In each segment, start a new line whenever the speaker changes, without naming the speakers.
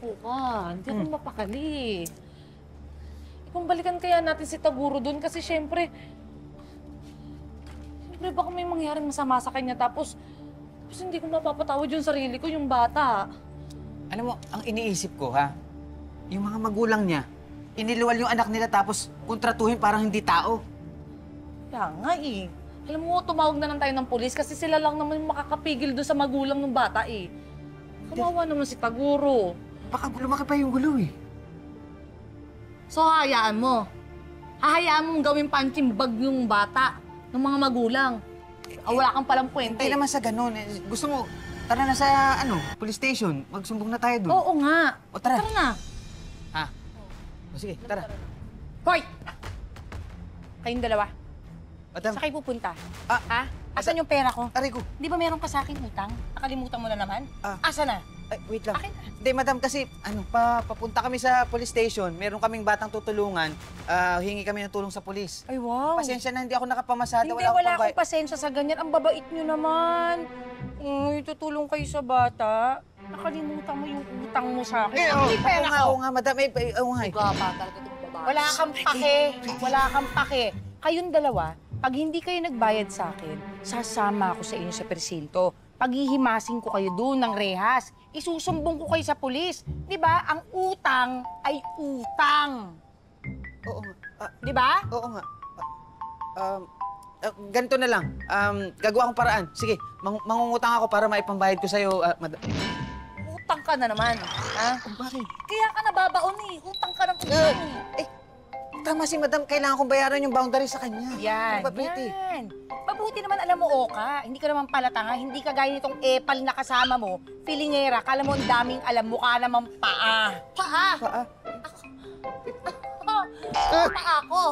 Umupo ka. Hindi ako mapakali. Balikan kaya natin si Taguro doon kasi syempre baka may mangyaring masama sa kanya tapos hindi ko mapapatawad yung sarili ko, yung bata.
Alam mo, ang iniisip ko, ha? Yung mga magulang niya, iniluwal yung anak nila tapos kontratuhin parang hindi tao.
Kaya nga eh. Alam mo, tumawag na lang tayo ng polis kasi sila lang naman yung makakapigil doon sa magulang ng bata eh. Kawawa naman si Taguro.
Baka lumaki pa yung gulo eh.
So, hayaan mo. Hahayaan mong gawing punching bag yung bata ng mga magulang. Wala kang palang puwente.
Hindi naman sa ganun. Gusto mo, tara na sa, police station. Magsumbong na tayo doon.
Oo nga.
O tara.
Tara na.
Ha? O sige, tara.
Hoy! Kayong dalawa.
Madam.
Saan kayo pupunta?
Ah,
Ha? Asan yung pera ko?
Aray ko.
Di ba meron ka sa akin utang? Nakalimutan mo na naman? Asan na?
Ay, wait lang.
Akin na.
Hindi, madam, kasi papunta kami sa police station. Meron kaming batang tutulungan. Hingi kami ng tulong sa police.
Ay, wow.
Pasensya na, hindi ako nakapamasada.
Hindi, wala akong pasensya sa ganyan. Ang babait nyo naman. Tutulong kayo sa bata. Nakalimutan mo yung utang mo sa akin. Hindi pera ko.
Oo nga, madam. Oo nga.
Tuga pa talaga itong babae.
Wala kang pake. Wala kang pake. Kayong dalawa, pag hindi kayo nagbayad sa akin, sasama ako sa inyo sa presinto. Paghihimasin ko kayo doon ng rehas. Isusumbong ko kayo sa pulis. Di ba? Ang utang ay utang.
Oo nga.
Di ba?
Oo nga. Ganito na lang. Gagawa akong paraan. Sige, mangungutang ako para maipambayad ko sa'yo, madam.
Utang ka na naman. Ha?
Bakit?
Kaya ka nababaon eh. Utang ka ng utang eh.
Tama si madam. Kailangan kong bayaran yung boundary sa kanya.
Yan,
Ano ba, Pretty?
yan. Mabuti naman, alam mo, Oka, hindi ka naman pala tanga, hindi ka gaya nitong epal na kasama mo, filingera, kala mo ang daming alam, mukha namang paa.
Paa!
Paa?
Paa ako!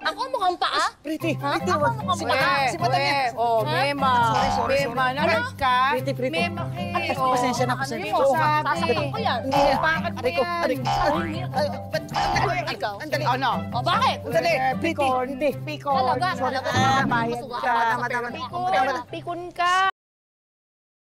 Ako mukhang paa?
Pretty,
Ha?
Pretty,
Ako
wag.
mukhang
Si
paa?
madam, si madam yan.
Oh,
Ha?
Mema.
Sorry.
Mema, nalag ka?
Pretty, Pretty.
Mema,
Ay, pasensya na, pasensya na.
Ano mo sabi?
Sasaktan ko yan.
Bakit mo
Aray ko,
yan?
aray ko.
Ikaw?
Andali.
Ano?
O bakit?
Andali. Pretty,
Pikon.
Pretty.
Pikon.
Talaga?
Sorry.
Talaga?
Bayad ka.
Tama, tama, tama.
Pikon. Pikon ka.